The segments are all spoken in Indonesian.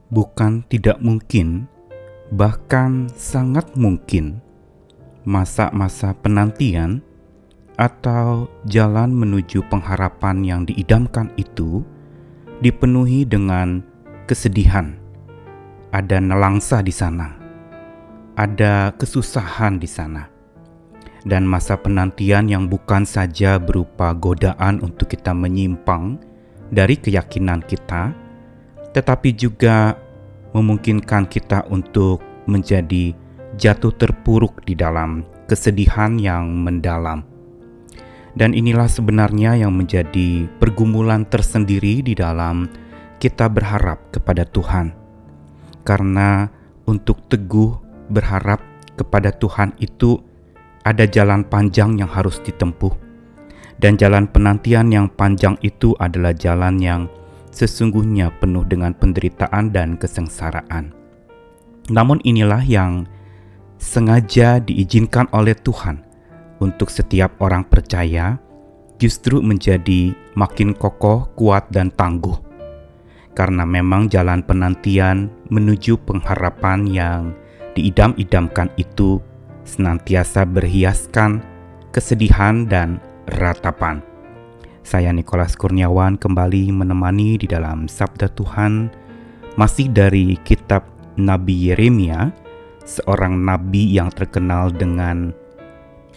bukan tidak mungkin, bahkan sangat mungkin masa-masa penantian atau jalan menuju pengharapan yang diidamkan itu dipenuhi dengan kesedihan. Ada nelangsa di sana, ada kesusahan di sana, dan masa penantian yang bukan saja berupa godaan untuk kita menyimpang dari keyakinan kita, tetapi juga memungkinkan kita untuk menjadi jatuh terpuruk di dalam kesedihan yang mendalam. Dan inilah sebenarnya yang menjadi pergumulan tersendiri di dalam kita berharap kepada Tuhan. Karena untuk teguh berharap kepada Tuhan itu ada jalan panjang yang harus ditempuh. Dan jalan penantian yang panjang itu adalah jalan yang sesungguhnya penuh dengan penderitaan dan kesengsaraan. Namun inilah yang sengaja diizinkan oleh Tuhan untuk setiap orang percaya justru menjadi makin kokoh, kuat, dan tangguh. Karena memang jalan penantian menuju pengharapan yang diidam-idamkan itu senantiasa berhiaskan kesedihan dan ratapan. Saya Nikolas Kurniawan kembali menemani di dalam Sabda Tuhan, masih dari kitab Nabi Yeremia, seorang nabi yang terkenal dengan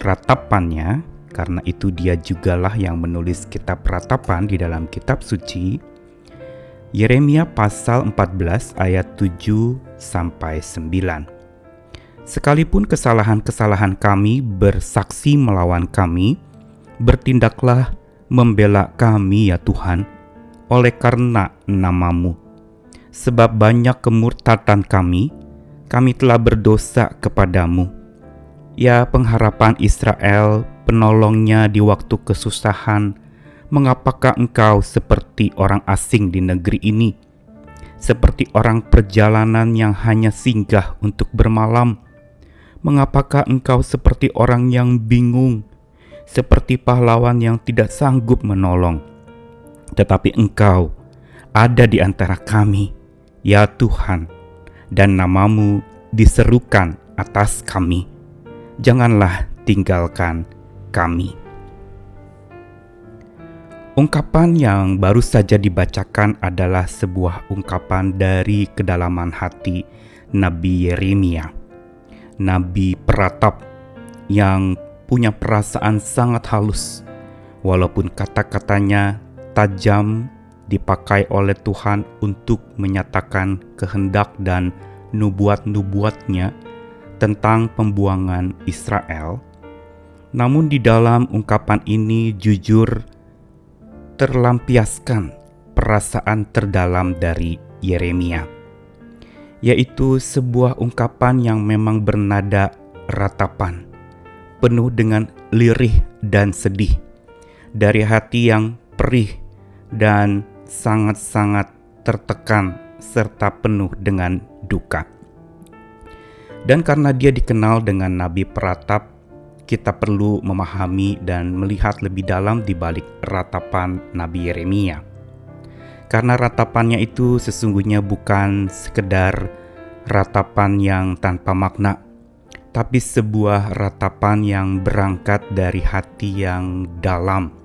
ratapannya, karena itu dia jugalah yang menulis kitab ratapan di dalam kitab suci. Yeremia pasal 14 ayat 7-9. Sekalipun kesalahan-kesalahan kami bersaksi melawan kami, bertindaklah membela kami ya Tuhan, oleh karena nama-Mu. Sebab banyak kemurtatan kami telah berdosa kepadamu. Ya pengharapan Israel, penolongnya di waktu kesusahan, mengapakah engkau seperti orang asing di negeri ini? Seperti orang perjalanan yang hanya singgah untuk bermalam? Mengapakah engkau seperti orang yang bingung? Seperti pahlawan yang tidak sanggup menolong. Tetapi engkau ada di antara kami, ya Tuhan, dan nama-Mu diserukan atas kami. Janganlah tinggalkan kami. Ungkapan yang baru saja dibacakan adalah sebuah ungkapan dari kedalaman hati Nabi Yeremia, nabi peratap yang punya perasaan sangat halus, walaupun kata-katanya tajam, dipakai oleh Tuhan untuk menyatakan kehendak dan nubuat-nubuatnya tentang pembuangan Israel. Namun di dalam ungkapan ini jujur terlampiaskan perasaan terdalam dari Yeremia, yaitu sebuah ungkapan yang memang bernada ratapan, penuh dengan lirih dan sedih, dari hati yang perih dan sangat-sangat tertekan serta penuh dengan duka. Dan karena dia dikenal dengan nabi peratap, kita perlu memahami dan melihat lebih dalam di balik ratapan Nabi Yeremia. Karena ratapannya itu sesungguhnya bukan sekedar ratapan yang tanpa makna, tapi sebuah ratapan yang berangkat dari hati yang dalam,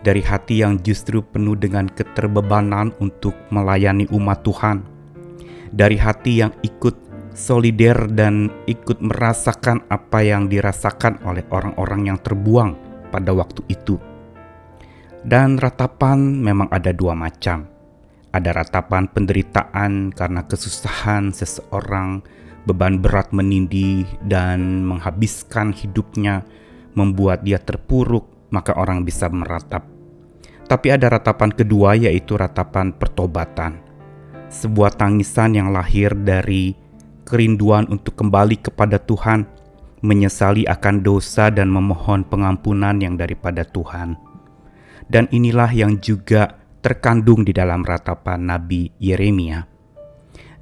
dari hati yang justru penuh dengan keterbebanan untuk melayani umat Tuhan, dari hati yang ikut solider dan ikut merasakan apa yang dirasakan oleh orang-orang yang terbuang pada waktu itu. Dan ratapan memang ada dua macam. Ada ratapan penderitaan karena kesusahan seseorang, beban berat menindih dan menghabiskan hidupnya, membuat dia terpuruk, maka orang bisa meratap. Tapi ada ratapan kedua, yaitu ratapan pertobatan. Sebuah tangisan yang lahir dari kerinduan untuk kembali kepada Tuhan, menyesali akan dosa dan memohon pengampunan yang daripada Tuhan. Dan inilah yang juga terkandung di dalam ratapan Nabi Yeremia.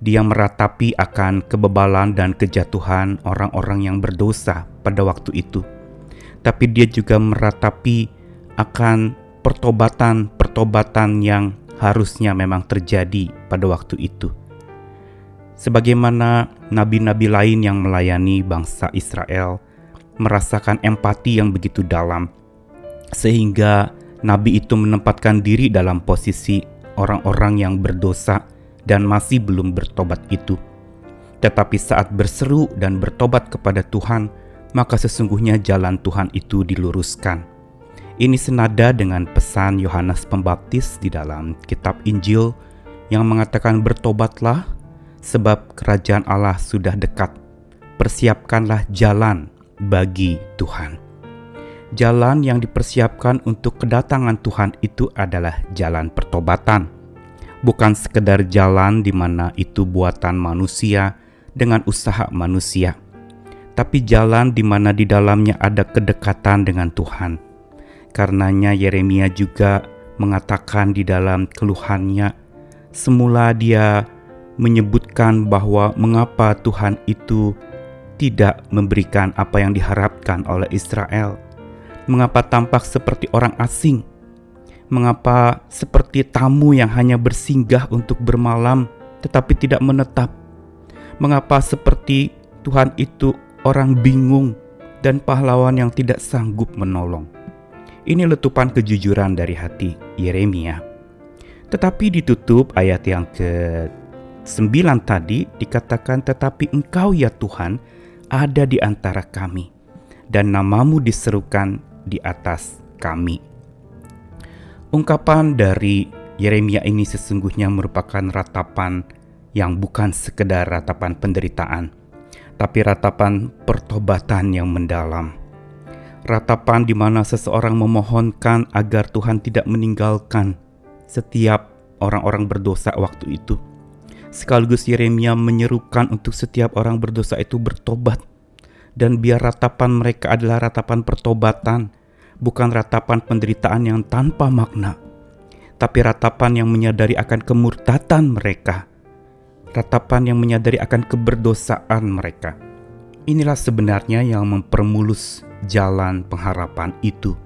Dia meratapi akan kebebalan dan kejatuhan orang-orang yang berdosa pada waktu itu. Tapi dia juga meratapi akan pertobatan yang harusnya memang terjadi pada waktu itu. Sebagaimana nabi-nabi lain yang melayani bangsa Israel merasakan empati yang begitu dalam, sehingga nabi itu menempatkan diri dalam posisi orang-orang yang berdosa dan masih belum bertobat itu. Tetapi saat berseru dan bertobat kepada Tuhan, maka sesungguhnya jalan Tuhan itu diluruskan. Ini senada dengan pesan Yohanes Pembaptis di dalam kitab Injil yang mengatakan, "Bertobatlah, sebab kerajaan Allah sudah dekat. Persiapkanlah jalan bagi Tuhan." Jalan yang dipersiapkan untuk kedatangan Tuhan itu adalah jalan pertobatan. Bukan sekedar jalan di mana itu buatan manusia dengan usaha manusia, tapi jalan di mana di dalamnya ada kedekatan dengan Tuhan. Karenanya Yeremia juga mengatakan di dalam keluhannya, semula dia menyebutkan bahwa mengapa Tuhan itu tidak memberikan apa yang diharapkan oleh Israel. Mengapa tampak seperti orang asing? Mengapa seperti tamu yang hanya bersinggah untuk bermalam tetapi tidak menetap? Mengapa seperti Tuhan itu orang bingung dan pahlawan yang tidak sanggup menolong? Ini letupan kejujuran dari hati Yeremia. Tetapi ditutup ayat yang ke-9 tadi dikatakan, "Tetapi Engkau ya Tuhan ada di antara kami, dan namamu diserukan di atas kami." Ungkapan dari Yeremia ini sesungguhnya merupakan ratapan yang bukan sekedar ratapan penderitaan, tapi ratapan pertobatan yang mendalam. Ratapan di mana seseorang memohonkan agar Tuhan tidak meninggalkan setiap orang-orang berdosa waktu itu. Sekaligus Yeremia menyerukan untuk setiap orang berdosa itu bertobat, dan biar ratapan mereka adalah ratapan pertobatan, bukan ratapan penderitaan yang tanpa makna, tapi ratapan yang menyadari akan kemurtatan mereka, ratapan yang menyadari akan keberdosaan mereka. Inilah sebenarnya yang mempermulus jalan pengharapan itu.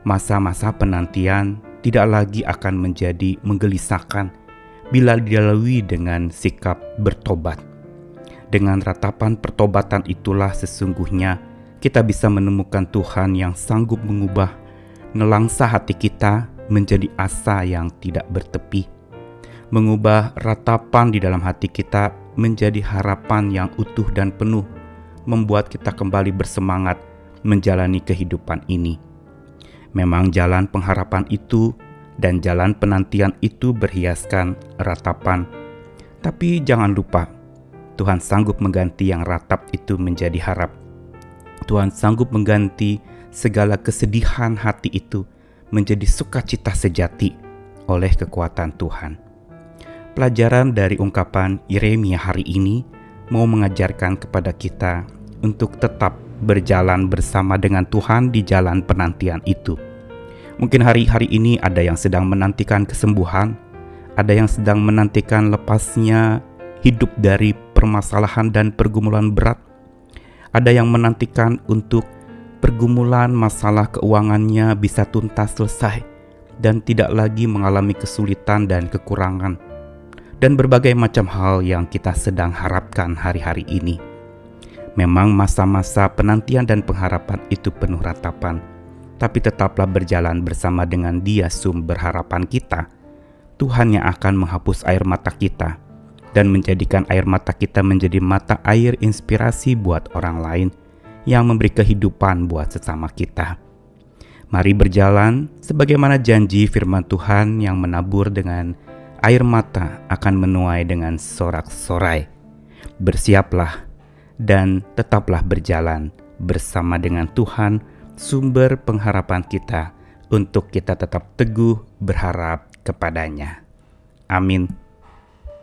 Masa-masa penantian tidak lagi akan menjadi menggelisahkan bila dilalui dengan sikap bertobat. Dengan ratapan pertobatan itulah sesungguhnya kita bisa menemukan Tuhan yang sanggup mengubah nelangsa hati kita menjadi asa yang tidak bertepi, mengubah ratapan di dalam hati kita menjadi harapan yang utuh dan penuh, membuat kita kembali bersemangat menjalani kehidupan ini. Memang jalan pengharapan itu dan jalan penantian itu berhiaskan ratapan, tapi jangan lupa Tuhan sanggup mengganti yang ratap itu menjadi harap. Tuhan sanggup mengganti segala kesedihan hati itu menjadi sukacita sejati oleh kekuatan Tuhan. Pelajaran dari ungkapan Yeremia hari ini mau mengajarkan kepada kita untuk tetap berjalan bersama dengan Tuhan di jalan penantian itu. Mungkin hari-hari ini ada yang sedang menantikan kesembuhan, ada yang sedang menantikan lepasnya hidup dari permasalahan dan pergumulan berat, ada yang menantikan untuk pergumulan masalah keuangannya bisa tuntas selesai dan tidak lagi mengalami kesulitan dan kekurangan, dan berbagai macam hal yang kita sedang harapkan hari-hari ini. Memang masa-masa penantian dan pengharapan itu penuh ratapan, tapi tetaplah berjalan bersama dengan Dia sumber harapan kita. Tuhan yang akan menghapus air mata kita dan menjadikan air mata kita menjadi mata air inspirasi buat orang lain yang memberi kehidupan buat sesama kita. Mari berjalan sebagaimana janji firman Tuhan yang menabur dengan air mata akan menuai dengan sorak-sorai. Bersiaplah dan tetaplah berjalan bersama dengan Tuhan, sumber pengharapan kita, untuk kita tetap teguh berharap kepadanya. Amin.